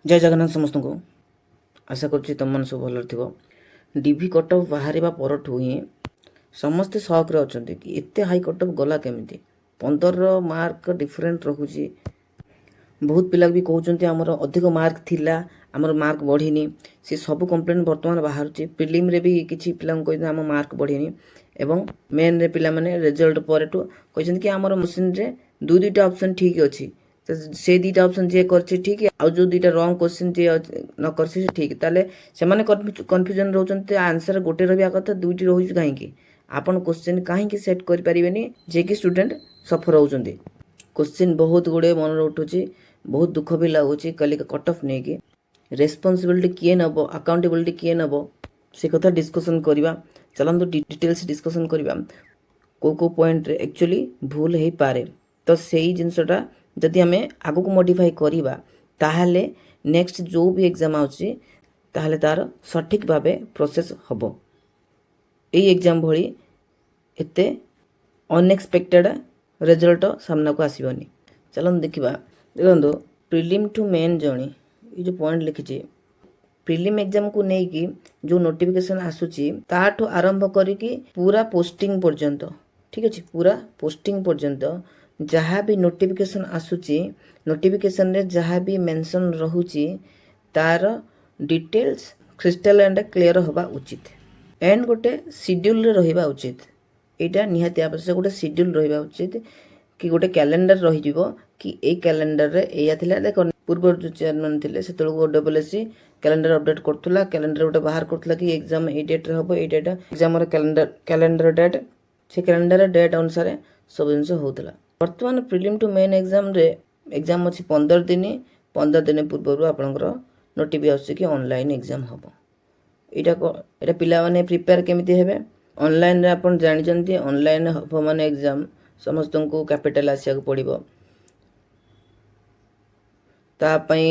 जय जगन्नाथ समस्त को आशा करुँच तुम मैंने सब भल थो डीवी कट अफ बाहर परठू ही समस्ते शक अच्छा कि एत हाई कट अफ गला केमी 15 मार्क डिफरेंट रोचे बहुत पिला भी कहते आमर अधिक मार्क थिला आमर मार्क बढ़ीनी सी सब कंप्लेन बर्तमान बाहर प्रिलिम रे भी किसी पिला कहते आम मार्क बढ़ीनी एवं मेन रे पिला माने रिजल्ट पर कहते कि आमर मशीन रे दुईटा ऑप्शन ठीक अच्छी से दुईटा ऑप्शन जे कर ठीक आउ जो दुईटा रंग क्वेश्चन जे न कर ठीक ताले से माने कन्फ्यूजन रोचंते आंसर गोटे रहा कथा दुईटी रोज कहीं आपन क्वेश्चन कहीं सेट कर पारिबेनी जे कि स्टूडेंट सफर होउचंती क्वेश्चन बहुत गुड़े मन उठुची बहुत दुख भी लगुच कल कट अफ नहीं कि रेस्पॉन्सिबिलिटी किए नब अकाउंटेबिलिटी किए नब से कथा डिस्कसन करवा चलते डिटेल्स डिस्कसन करवा को पॉइंट रे एक्चुअली भूल हो पारे तो सही जिनसटा जदि आम आगक मॉडिफाई करवा ताहले नेक्स्ट जो भी एग्जाम आउची ताहले तार सठिक भावे प्रोसेस हबो एई एग्जाम भली एते अनएक्सपेक्टेड रिजल्ट सामना को आसबनी चलो देखा देखो प्रिलिम टू मेन जर्नी ये जो पॉइंट लिखी प्रिलिम एग्जाम को लेकिन जो नोटिफिकेशन आसूची ताठू आरंभ करिकी पूरा पोस्टिंग पर्यंत ठीक अच्छे पूरा पोस्टिंग पर्यंत जहाँ भी नोटिफिकेशन आसूची नोटिफिकेशन रे जहाँ भी मेंशन रहुची तार डिटेल्स क्रिस्टल एंड क्लियर होगा उचित एंड गोटे शेड्यूल रे रहिबा उचित एटा निहाती आवश्यक गोटे शेड्यूल रहिबा उचित कि गोटे कैलेंडर रही कि ए कैलेंडर रे एया थिला देखो पूर्व जो चेयरमैन थिले से डब्ल्यूएससी कैलेंडर अपडेट करथुला कैलेंडर गोटे बाहर करथुला कि एग्जाम ए डेट रे हबो ए डेट एग्जाम रे कैलेंडर डेट से कैलेंडर डेट अनुसार सब जिन होता बर्तमान प्रिलिम टू मेन एग्जाम रे एग्जाम अच्छी 15 दिन पूर्व आपंकर नोटिफिकेशन आसुची कि ऑनलाइन एग्जाम हम यहाँ पिला माने प्रिपेयर केमिति हेबे ऑनलाइन रे आपण जानिचंती ऑनलाइन हम माने एग्जाम समस्त को कैपिटल आसिया पड़ो तापाई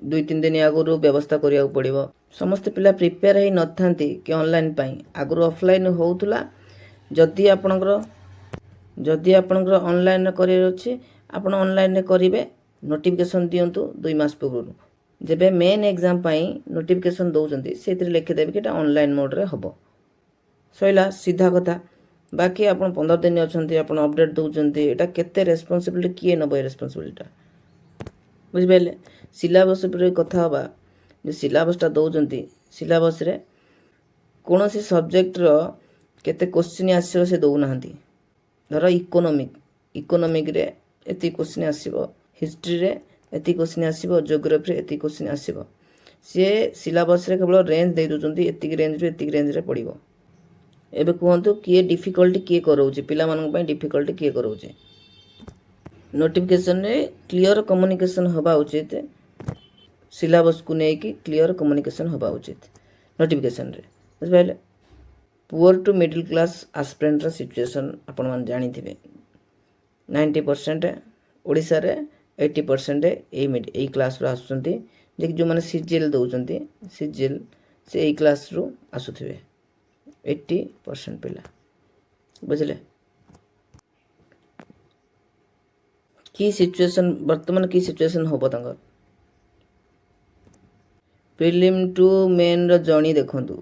2-3 दिन आगु व्यवस्था करिया पड़ो समस्त पिला प्रिपेयर ही न थांती कि ऑनलाइन पाई आगु ऑफलाइन होउथुला जदि आपणकर ऑनलाइन करियर अच्छे आपण ऑनलाइन करेंगे नोटिफिकेशन दिंतु 2 मास पूर्व जब मेन एग्जाम पाई नोटिफिकेशन दौरान से लिखिदेवे कि ऑनलाइन मोड रे हम सैला सीधा कथा बाकी आप 15 दिन अच्छा आप अपडेट दौरान यहाँ केते रेस्पॉन्सिबिलिटी किए नब रेस्पॉन्सिबिलिटी बुझिपारे सिलेबस कथा हवा जो सिलेबसटा दौरान सिलेबस रे कौन सी सब्जेक्ट रो केते क्वेश्चन आसो से दौना धर इकोनोमिक रे एति क्वेश्चन आसीबो हिस्ट्री रे एति क्वेश्चन आसीबो ज्योग्राफी रे एति क्वेश्चन आसीबो से सिलेबस रे केवल रेंज दे दोचंती एति रेंज रे पड़िबो एबे कहंतु किए डिफिकल्टी किए करौची पिला मानन पय डिफिकल्टी किए करौची नोटिफिकेशन रे क्लियर कम्युनिकेशन होबा उचित सिलेबस को नै कि क्लियर कम्युनिकेशन होबा उचित नोटिफिकेशन रे बुझबाइले poor to middle class aspirant situation आपण मान जानी थे 90% ओडिशा रे 80% ए क्लास रो आसुचंती जे जो माने सीजीएल दउचंती सीजीएल से ए क्लास रो आसुथिबे 80% पिला बुझले की सिचुएशन वर्तमान की सिचुएशन होबो तांगर प्रिलिम टू मेन रो जर्नी देखंतु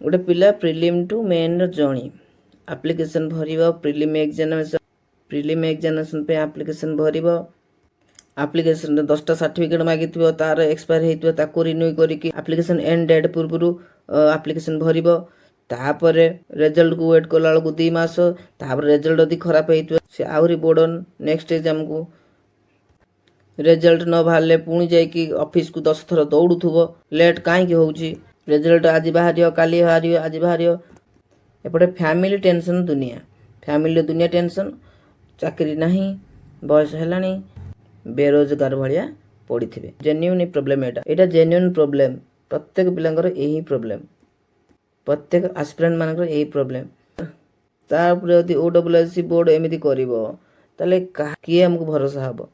गोटे पिला prelim to main journey application भरिबो प्रिलिम एग्जामिनेशन पे एप्लिकेशन भरिबो एप्लिकेशन 10टा सर्टिफिकेट मागिथिबो तार एक्सपायर हेतिबो ताको रिन्यू करिकि एप्लिकेशन एंड डेट पूर्व एप्लिकेशन भरिबो तापरे रिजल्ट को वेट कला को 2 मास तापर रिजल्ट यदि खराब हेतिबो से आउरी बोर्डन नेक्स्ट एग्जाम को रिजल्ट न बाहरले पुणी जाइकी ऑफिस को 10 थर दौड़ुथुबो लेट काहे होउची रिजल्ट आज बाहर काली बाहर आज बाहर एपटे फैमिली टेंशन दुनिया टेंशन चाकरी नहीं बयस है बेरोजगार भाया पड़ी थे जेन्युइन प्रोब्लेम यहाँ जेन्युइन प्रोब्लेम प्रत्येक पिलांकर यही प्रोब्लेम प्रत्येक आस्पिरेंट मानकर यही प्रोब्लेम तापर यदि ओडब्ल्यूएससी बोर्ड एमती कर किए हमको भरोसा हम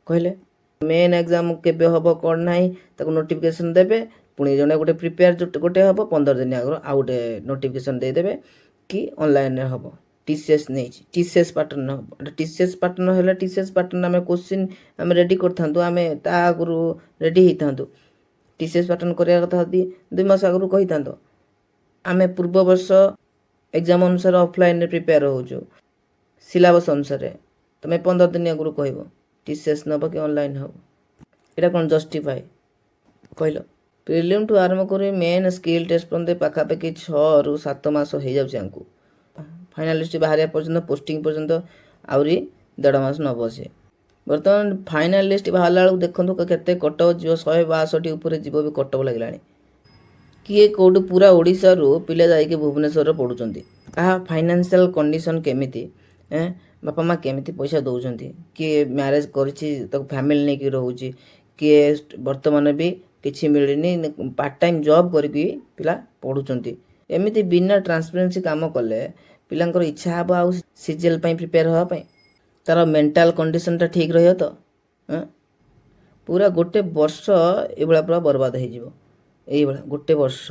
कहले मेन एग्जाम केबे हम कौन ना नोटिफिकेशन देवे पुणी जड़े गोटे प्रिपेयर गोटे हम 15 दिन आगे आउ गोटे नोटिफिकेशन देदेवे कि ऑनलाइन हम TCS ନେଇଛି TCS ପାଟର୍ନ ହେବ TCS ପାଟର୍ନ ହେଲେ TCS ପାଟର୍ନ ଆମେ କୋଶ୍ଚିନ୍ ଆମେ ରେଡ଼ି କରିଥାନ୍ତୁ ଆମେ ତା ଆଗରୁ ରେଡ଼ି ହେଇଥାନ୍ତୁ TCS ପାଟର୍ନ କରିବା କଥା ଯଦି 2 ମାସ ଆଗରୁ କହିଥାନ୍ତ ଆମେ ପୂର୍ବ ବର୍ଷ ଏକ୍ଜାମ୍ ଅନୁସାରେ ଅଫଲାଇନ୍ରେ ପ୍ରିପେୟାର ହେଉଛୁ ସିଲାବସ୍ ଅନୁସାରେ ତୁମେ 15 ଦିନ ଆଗରୁ କହିବ TCS ନେବ କି ଅନଲାଇନ୍ ହେବ ଏଇଟା କ'ଣ ଜଷ୍ଟିଫାଏ କହିଲ ପ୍ରିଲିମ୍ ଠୁ ଆରମ୍ଭ କରି ମେନ୍ ସ୍କିଲ୍ ଟେଷ୍ଟ ପର୍ଯ୍ୟନ୍ତ ପାଖାପାଖି 6 ରୁ 7 ମାସ ହେଇଯାଉଛି ଆମକୁ ଫାଇନାଲିଷ୍ଟ ବାହାରିବା ପର୍ଯ୍ୟନ୍ତ ପୋଷ୍ଟିଂ ପର୍ଯ୍ୟନ୍ତ ଆହୁରି 1.5 ମାସ ନ ବସେ ବର୍ତ୍ତମାନ ଫାଇନାଲିଷ୍ଟ ବାହାରିଲା ବେଳକୁ ଦେଖନ୍ତୁ କେତେ କଟକ ଯିବ 162 ଉପରେ ଯିବ ବି କଟକ ଲାଗିଲାଣି କିଏ କେଉଁଠୁ ପୁରା ଓଡ଼ିଶାରୁ ପିଲା ଯାଇକି ଭୁବନେଶ୍ୱରରେ ପଢ଼ୁଛନ୍ତି କାହା ଫାଇନାନ୍ସିଆଲ୍ କଣ୍ଡିସନ୍ କେମିତି ବାପା ମା କେମିତି ପଇସା ଦେଉଛନ୍ତି କିଏ ମ୍ୟାରେଜ୍ କରିଛି ତାକୁ ଫ୍ୟାମିଲି ନେଇକି ରହୁଛି କିଏ ବର୍ତ୍ତମାନ ବି କିଛି ମିଳିନି ପାର୍ଟ ଟାଇମ୍ ଜବ୍ କରିକି ପିଲା ପଢ଼ୁଛନ୍ତି ଏମିତି ବିନା ଟ୍ରାନ୍ସପାରେନ୍ସି କାମ କଲେ ପିଲାଙ୍କର ଇଚ୍ଛା ହେବ ଆଉ CGL ପାଇଁ ପ୍ରିପେୟାର ହେବା ପାଇଁ ତାର ମେଣ୍ଟାଲ୍ କଣ୍ଡିସନ୍ଟା ଠିକ୍ ରହିବ ତ ପୁରା ଗୋଟେ ବର୍ଷ ଏଇଭଳିଆ ପୁରା ବର୍ବାଦ ହେଇଯିବ এইভଳିଆ ଗୋଟେ ବର୍ଷ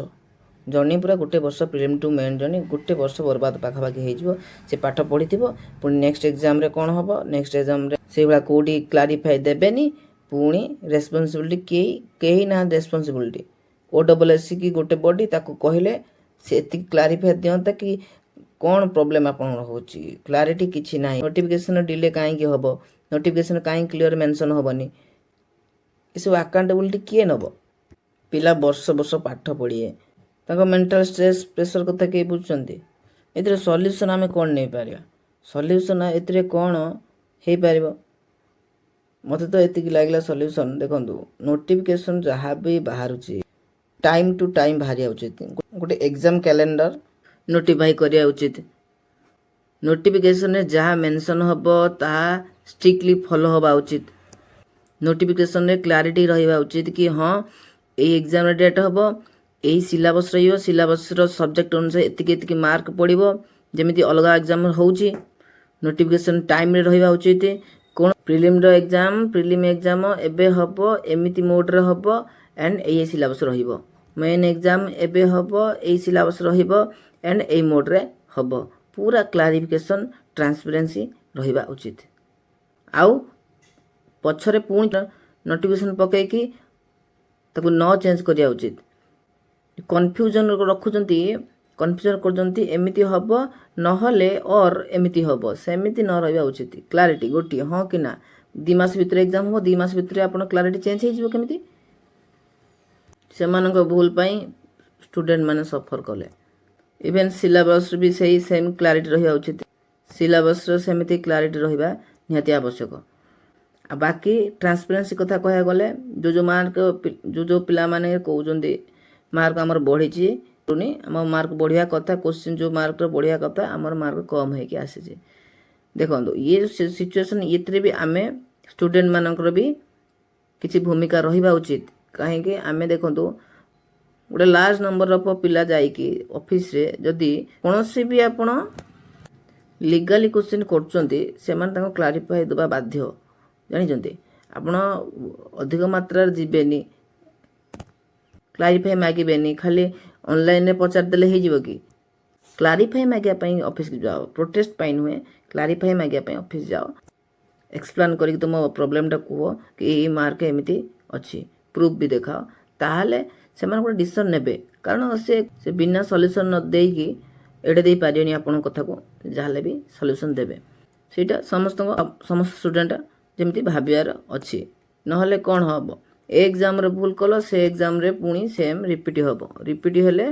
ଜର୍ଣ୍ଣି ପୁରା ଗୋଟେ ବର୍ଷ ପ୍ରିଲିମ୍ ଟୁ ମେନ୍ ଜର୍ଣ୍ଣି ଗୋଟେ ବର୍ଷ ବର୍ବାଦ ପାଖାପାଖି ହେଇଯିବ ସେ ପାଠ ପଢ଼ିଥିବ ପୁଣି ନେକ୍ସଟ ଏକ୍ଜାମ୍ରେ କ'ଣ ହେବ ନେକ୍ସଟ ଏକ୍ଜାମ୍ରେ ସେଇଭଳିଆ କେଉଁଠି କ୍ଲାରିଫାଏ ଦେବେନି ପୁଣି ରେସ୍ପନ୍ସିବିଲିଟି କେହି ନାହାନ୍ତି ରେସ୍ପନ୍ସିବିଲିଟି OSS କି ଗୋଟେ ବଡି ତାକୁ କହିଲେ ସେ ଏତିକି କ୍ଲାରିଫାଏ ଦିଅନ୍ତା କି କ'ଣ ପ୍ରୋବ୍ଲେମ୍ ଆପଣଙ୍କର ହେଉଛି କ୍ଲାରିଟି କିଛି ନାହିଁ ନୋଟିଫିକେସନ୍ ଡିଲେ କାହିଁକି ହେବ ନୋଟିଫିକେସନ୍ କାହିଁକି କ୍ଲିୟର ମେନସନ୍ ହେବନି ଏସବୁ ଆକାଉଣ୍ଟେବିଲିଟି କିଏ ନେବ ପିଲା ବର୍ଷ ବର୍ଷ ପାଠ ପଢ଼ିଏ ତାଙ୍କ ମେଣ୍ଟାଲ୍ ଷ୍ଟ୍ରେସ୍ ପ୍ରେସର୍ କଥା କେହି ବୁଝୁଛନ୍ତି ଏଥିରେ ସଲ୍ୟୁସନ୍ ଆମେ କ'ଣ ନେଇପାରିବା ସଲ୍ୟୁସନ୍ ଏଥିରେ କ'ଣ ହେଇପାରିବ ମୋତେ ତ ଏତିକି ଲାଗିଲା ସଲ୍ୟୁସନ୍ ଦେଖନ୍ତୁ ନୋଟିଫିକେସନ୍ ଯାହା ବି ବାହାରୁଛି ଟାଇମ୍ ଟୁ ଟାଇମ୍ ବାହାରିବା ଉଚିତ ଗୋଟେ ଏକ୍ଜାମ୍ କ୍ୟାଲେଣ୍ଡର ନୋଟିଫାଇ କରିବା ଉଚିତ ନୋଟିଫିକେସନ୍ରେ ଯାହା ମେନସନ୍ ହେବ ତାହା ଷ୍ଟ୍ରିକ୍ଟଲି ଫଲୋ ହେବା ଉଚିତ ନୋଟିଫିକେସନ୍ରେ କ୍ଲାରିଟି ରହିବା ଉଚିତ କି ହଁ এই ଏକ୍ଜାମ୍ର ଡେଟ୍ ହେବ এই ସିଲାବସ୍ ରହିବ ସିଲାବସ୍ର ସବଜେକ୍ଟ ଅନୁସାରେ ଏତିକି ଏତିକି ମାର୍କ ପଡ଼ିବ ଯେମିତି ଅଲଗା ଏକ୍ଜାମ୍ ହେଉଛି ନୋଟିଫିକେସନ୍ ଟାଇମ୍ରେ ରହିବା ଉଚିତ କ'ଣ ପ୍ରିଲିମ୍ ଏକ୍ଜାମ୍ ଏବେ ହେବ ଏମିତି ମୋଡ଼୍ରେ ହେବ ଆଣ୍ଡ ଏଇ ସିଲାବସ୍ ରହିବ ମେନ୍ ଏକ୍ଜାମ୍ ଏବେ ହେବ ଏଇ ସିଲାବସ୍ ରହିବ ଆଣ୍ଡ ଏଇ ମୋଡ଼୍ରେ ହେବ ପୁରା କ୍ଲାରିଫିକେସନ୍ ଟ୍ରାନ୍ସପାରେନ୍ସି ରହିବା ଉଚିତ ଆଉ ପଛରେ ପୁଣି ନୋଟିଫିକେସନ୍ ପକାଇକି ତାକୁ ନ ଚେଞ୍ଜ କରିବା ଉଚିତ କନଫ୍ୟୁଜନ୍ କନଫ୍ୟୁଜନ୍ କରୁଛନ୍ତି ଏମିତି ହେବ ନହେଲେ ଅର୍ ଏମିତି ହେବ ସେମିତି ନ ରହିବା ଉଚିତ କ୍ଲାରିଟି ଗୋଟିଏ ହଁ କି ନା 2 ମାସ ଭିତରେ ଏକ୍ଜାମ୍ ହେବ 2 ମାସ ଭିତରେ ଆପଣ କ୍ଲାରିଟି ଚେଞ୍ଜ ହେଇଯିବ କେମିତି ସେମାନଙ୍କ ଭୁଲ ପାଇଁ ଷ୍ଟୁଡେଣ୍ଟମାନେ ସଫର କଲେ ଇଭେନ୍ ସିଲାବସ୍ ବି ସେମ୍ କ୍ଲାରିଟି ରହିବା ଉଚିତ ସିଲାବସ୍ର ସେମିତି କ୍ଲାରିଟି ରହିବା ନିହାତି ଆବଶ୍ୟକ ଆଉ ବାକି ଟ୍ରାନ୍ସପାରେନ୍ସି କଥା କହିବାକୁ ଗଲେ ଯେଉଁ ମାର୍କ ଯେଉଁ ପିଲାମାନେ କହୁଛନ୍ତି ମାର୍କ ଆମର ବଢ଼ିଛି ଆମ ମାର୍କ ବଢ଼ିବା କଥା କୋଶ୍ଚିନ୍ ଯେଉଁ ମାର୍କର ବଢ଼ିବା କଥା ଆମର ମାର୍କ କମ୍ ହେଇକି ଆସିଛି ଦେଖନ୍ତୁ ଇଏ ସିଚୁଏସନ୍ ଏଥିରେ ବି ଆମେ ଷ୍ଟୁଡେଣ୍ଟମାନଙ୍କର ବି କିଛି ଭୂମିକା ରହିବା ଉଚିତ କାହିଁକି ଆମେ ଦେଖନ୍ତୁ ଗୋଟେ ଲାର୍ଜ ନମ୍ବର ଅଫ୍ ପିଲା ଯାଇକି ଅଫିସରେ ଯଦି କୌଣସି ବି ଆପଣ ଲିଗାଲି କୋଶ୍ଚିନ୍ କରୁଛନ୍ତି ସେମାନେ ତାଙ୍କୁ କ୍ଲାରିଫାଏ ଦେବା ବାଧ୍ୟ ଜାଣିଛନ୍ତି ଆପଣ ଅଧିକ ମାତ୍ରାରେ ଯିବେନି କ୍ଲାରିଫାଏ ମାଗିବେନି ଖାଲି ଅନଲାଇନ୍ରେ ପଚାରିଦେଲେ ହେଇଯିବ କି କ୍ଲାରିଫାଏ ମାଗିବା ପାଇଁ ଅଫିସକୁ ଯାଅ ପ୍ରୋଟେଷ୍ଟ ପାଇଁ ନୁହେଁ କ୍ଲାରିଫାଏ ମାଗିବା ପାଇଁ ଅଫିସ ଯାଅ ଏକ୍ସପ୍ଲେନ୍ କରିକି ତୁମ ପ୍ରୋବ୍ଲେମଟା କୁହ କି ଏଇ ମାର୍କ ଏମିତି ଅଛି ପ୍ରୁଫ୍ ବି ଦେଖାଅ ତାହେଲେ ସେମାନେ ଗୋଟେ ଡିସିସନ୍ ନେବେ କାରଣ ସେ ବିନା ସଲ୍ୟୁସନ୍ ନ ଦେଇକି ଏଡ଼େ ଦେଇପାରିବେନି ଆପଣଙ୍କ କଥାକୁ ଯାହାହେଲେ ବି ସଲ୍ୟୁସନ୍ ଦେବେ ସେଇଟା ସମସ୍ତ ଷ୍ଟୁଡେଣ୍ଟ ଯେମିତି ଭାବିବାର ଅଛି ନହେଲେ କ'ଣ ହେବ ଏ ଏକ୍ଜାମ୍ରେ ଭୁଲ କଲ ସେ ଏକ୍ଜାମ୍ରେ ପୁଣି ସେମ୍ ରିପିଟ୍ ହେବ ରିପିଟ୍ ହେଲେ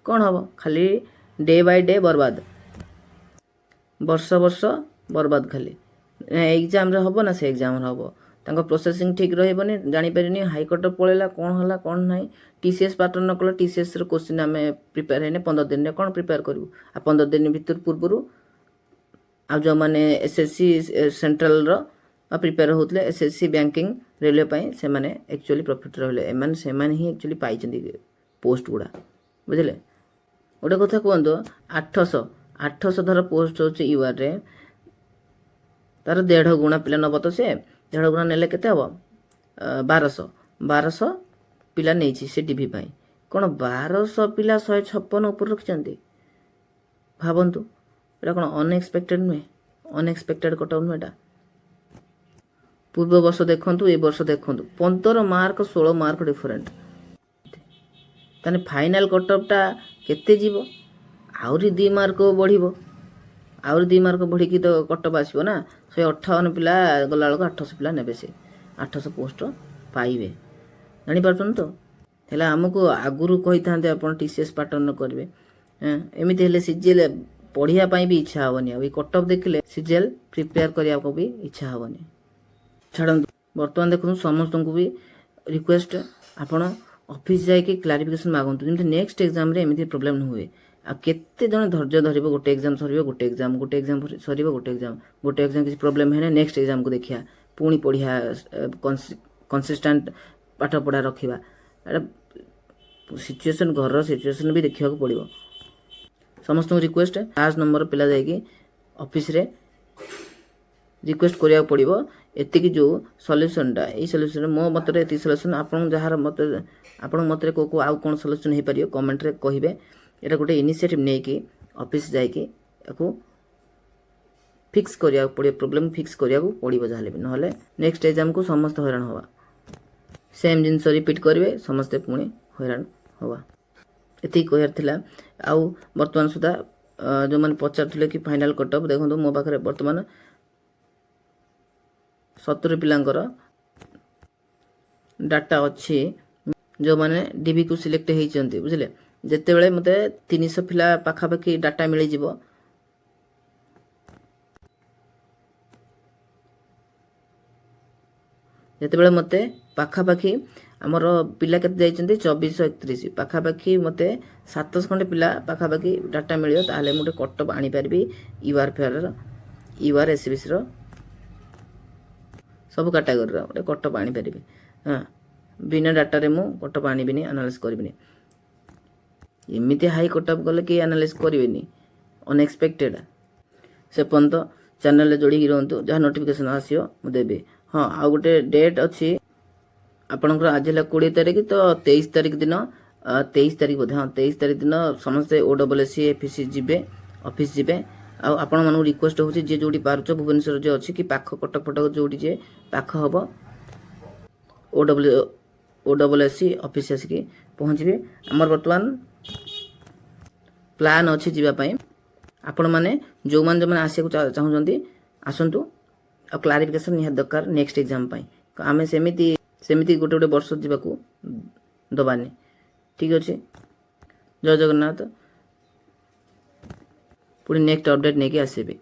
କ'ଣ ହେବ ଖାଲି ଡେ ବାଇ ଡେ ବର୍ବାଦ ବର୍ଷ ବର୍ଷ ବର୍ବାଦ ଖାଲି ଏକ୍ଜାମ୍ରେ ହେବ ନା ସେ ଏକ୍ଜାମ୍ରେ ହେବ ତାଙ୍କ ପ୍ରୋସେସିଂ ଠିକ୍ ରହିବନି ଜାଣିପାରିନି ହାଇକୋର୍ଟ ପଳେଇଲା କ'ଣ ହେଲା କ'ଣ ନାହିଁ TCS ପାଟର୍ନ ନ କଲେ TCSର କୋଶ୍ଚିନ୍ ଆମେ ପ୍ରିପେୟାର ହେଇନି 15 ଦିନରେ କ'ଣ ପ୍ରିପେୟାର କରିବୁ ଆଉ 15 ଦିନ ଭିତର ପୂର୍ବରୁ ଆଉ ଯେଉଁମାନେ SSC ସେଣ୍ଟ୍ରାଲର ପ୍ରିପେୟାର ହେଉଥିଲେ SSC ବ୍ୟାଙ୍କିଂ ରେଲୱେ ପାଇଁ ସେମାନେ ଆକ୍ଚୁଆଲି ପ୍ରଫିଟ୍ ରହିଲେ ସେମାନେ ହିଁ ଆକ୍ଚୁଆଲି ପାଇଛନ୍ତି ପୋଷ୍ଟ ଗୁଡ଼ା ବୁଝିଲେ ଗୋଟେ କଥା କୁହନ୍ତୁ 800 ଧର ପୋଷ୍ଟ ହେଉଛି URରେ ତାର 1.5 ଗୁଣା ପିଲା ନେବ ତ ସେ 1.5 ଗୁଣା ନେଲେ କେତେ ହେବ 1200 ପିଲା ନେଇଛି ସେ DV ପାଇଁ କ'ଣ 1200 ପିଲା 156 ଉପରେ ରଖିଛନ୍ତି ଭାବନ୍ତୁ ଏଇଟା କ'ଣ ଅନଏକ୍ସପେକ୍ଟେଡ଼ ନୁହେଁ? ଅନଏକ୍ସପେକ୍ଟେଡ଼ କଟଅଫ୍ ନୁହେଁ ଏଇଟା। ପୂର୍ବ ବର୍ଷ ଦେଖନ୍ତୁ, ଏ ବର୍ଷ ଦେଖନ୍ତୁ, 15 ମାର୍କ 16 ମାର୍କ ଡିଫରେଣ୍ଟ। ତାହେଲେ ଫାଇନାଲ କଟଅଫ୍ଟା କେତେ ଯିବ? ଆହୁରି 2 ମାର୍କ ବଢ଼ିବ। ଆହୁରି 2 ମାର୍କ ବଢ଼ିକି ତ କଟଅଫ୍ ଆସିବ ନା। 158 ପିଲା ଗଲାବେଳକୁ 800 ପିଲା ନେବେ, ସେ 800 ପୋଷ୍ଟ ପାଇବେ। ଜାଣିପାରୁଛନ୍ତି ତ? ହେଲେ ଆମକୁ ଆଗରୁ କହିଥାନ୍ତେ ଆପଣ TCS ପାଟର୍ନ କରିବେ। ଏମିତି ହେଲେ ସିଜିଏଲ୍ ପଢ଼ିବା ପାଇଁ ବି ଇଚ୍ଛା ହେବନି। ଆଉ ଏଇ କଟଅଫ୍ ଦେଖିଲେ ସିଜିଏଲ୍ ପ୍ରିପେୟାର କରିବାକୁ ବି ଇଚ୍ଛା ହେବନି। ଛାଡ଼ନ୍ତୁ, ବର୍ତ୍ତମାନ ଦେଖନ୍ତୁ ସମସ୍ତଙ୍କୁ ବି ରିକ୍ୱେଷ୍ଟ, ଆପଣ ଅଫିସ୍ ଯାଇକି କ୍ଲାରିଫିକେସନ୍ ମାଗନ୍ତୁ, ଯେମିତି ନେକ୍ସଟ ଏକ୍ଜାମ୍ରେ ଏମିତି ପ୍ରୋବ୍ଲେମ୍ ନ ହୁଏ। ଆଉ କେତେ ଜଣ ଧୈର୍ଯ୍ୟ ଧରିବ? ଗୋଟେ ଏକ୍ଜାମ୍ ସରିବ, ଗୋଟେ ଏକ୍ଜାମ୍ ସରିବ, ଗୋଟେ ଏକ୍ଜାମ୍ କିଛି ପ୍ରୋବ୍ଲେମ୍ ହେଲେ ନେକ୍ସଟ ଏକ୍ଜାମ୍କୁ ଦେଖିବା, ପୁଣି ପଢ଼ିବା, କନସିଷ୍ଟାଣ୍ଟ ପାଠପଢ଼ା ରଖିବା। ଏଇଟା ସିଚୁଏସନ୍, ଘରର ସିଚୁଏସନ୍ ବି ଦେଖିବାକୁ ପଡ଼ିବ। ସମସ୍ତଙ୍କୁ ରିକ୍ୱେଷ୍ଟ, ଲାଷ୍ଟ ନମ୍ବର ପିଲା ଯାଇକି ଅଫିସରେ ରିକ୍ୱେଷ୍ଟ କରିବାକୁ ପଡ଼ିବ। ଏତିକି ଯେଉଁ ସଲ୍ୟୁସନ୍ଟା, ଏଇ ସଲ୍ୟୁସନ୍ ମୋ ମତରେ ଏତିକି ସଲ୍ୟୁସନ୍। ଆପଣଙ୍କ ଯାହାର ମତ, ଆପଣଙ୍କ ମତରେ କେଉଁ ଆଉ କ'ଣ ସଲ୍ୟୁସନ୍ ହେଇପାରିବ କମେଣ୍ଟରେ କହିବେ। ଏଇଟା ଗୋଟେ ଇନିସିଏଟିଭ୍ ନେଇକି ଅଫିସ୍ ଯାଇକି ୟାକୁ ଫିକ୍ସ କରିବାକୁ ପଡ଼ିବ, ପ୍ରୋବ୍ଲେମ୍ ଫିକ୍ସ କରିବାକୁ ପଡ଼ିବ ଯାହାହେଲେ ବି, ନହେଲେ ନେକ୍ସଟ ଏକ୍ଜାମ୍କୁ ସମସ୍ତେ ହଇରାଣ ହେବା। ସେମ୍ ଜିନିଷ ରିପିଟ୍ କରିବେ, ସମସ୍ତେ ପୁଣି ହଇରାଣ ହେବା। ଏତିକି କହିବାର ଥିଲା। ଆଉ ବର୍ତ୍ତମାନ ସୁଦ୍ଧା ଯେଉଁମାନେ ପଚାରୁଥିଲେ କି ଫାଇନାଲ୍ କଟଅଫ୍, ଦେଖନ୍ତୁ ମୋ ପାଖରେ ବର୍ତ୍ତମାନ 70 ପିଲାଙ୍କର ଡାଟା ଅଛି ଯେଉଁମାନେ DBକୁ ସିଲେକ୍ଟ ହେଇଛନ୍ତି, ବୁଝିଲେ। ଯେତେବେଳେ ମୋତେ 300 ପିଲା ପାଖାପାଖି ଡାଟା ମିଳିଯିବ, ଯେତେବେଳେ ମୋତେ ପାଖାପାଖି ଆମର ପିଲା କେତେ ଯାଇଛନ୍ତି 2431, ପାଖାପାଖି ମୋତେ 700 ଖଣ୍ଡେ ପିଲା ପାଖାପାଖି ଡାଟା ମିଳିବ, ତାହେଲେ ମୁଁ ଗୋଟେ କଟଅଫ୍ ଆଣିପାରିବି URSBCର ସବୁ କାଟାଗୋରୀର ଗୋଟେ କଟଅଫ୍ ଆଣିପାରିବି। ବିନା ଡାଟାରେ ମୁଁ କଟଅଫ୍ ଆଣିବିନି, ଆନାଲିସିସ୍ କରିବିନି। ଏମିତି ହାଇ କଟଅଫ୍ ଗଲେ କେହି ଆନାଲିସିସ୍ କରିବେନି, ଅନଏକ୍ସପେକ୍ଟେଡ଼। ସେ ପର୍ଯ୍ୟନ୍ତ ଚ୍ୟାନେଲରେ ଯୋଡ଼ିକି ରୁହନ୍ତୁ, ଯାହା ନୋଟିଫିକେସନ୍ ଆସିବ ମୁଁ ଦେବି। ହଁ, ଆଉ ଗୋଟେ ଡେଟ୍ ଅଛି ଆପଣଙ୍କର। ଆଜି ହେଲା 20 ତାରିଖ, ତ 23 ତାରିଖ ଦିନ, 23 ତାରିଖ ବୋଧେ, ହଁ 23 ତାରିଖ ଦିନ ସମସ୍ତେ OSSC FEC ଯିବେ, ଅଫିସ୍ ଯିବେ। ଆଉ ଆପଣମାନଙ୍କୁ ରିକ୍ୱେଷ୍ଟ ହେଉଛି, ଯିଏ ଯେଉଁଠି ପାରୁଛ, ଭୁବନେଶ୍ୱର ଯେ ଅଛି କି ପାଖ, କଟକ ଫଟକ ଯେଉଁଠି ଯିଏ ପାଖ ହେବ, OSSC ଅଫିସ୍ ଆସିକି ପହଞ୍ଚିବେ। ଆମର ବର୍ତ୍ତମାନ ପ୍ଲାନ୍ ଅଛି ଯିବା ପାଇଁ। ଆପଣମାନେ ଯେଉଁମାନେ ଆସିବାକୁ ଚାହୁଁଛନ୍ତି ଆସନ୍ତୁ। ଆଉ କ୍ଲାରିଫିକେସନ୍ ନିହାତି ଦରକାର ନେକ୍ସଟ ଏକ୍ଜାମ୍ ପାଇଁ। ଆମେ ସେମିତି ଗୋଟେ ବର୍ଷ ଯିବାକୁ ଦେବାନି। ଠିକ୍ ଅଛି, ଜୟ ଜଗନ୍ନାଥ। ପୁଣି ନେକ୍ସଟ ଅପଡ଼େଟ୍ ନେଇକି ଆସିବି।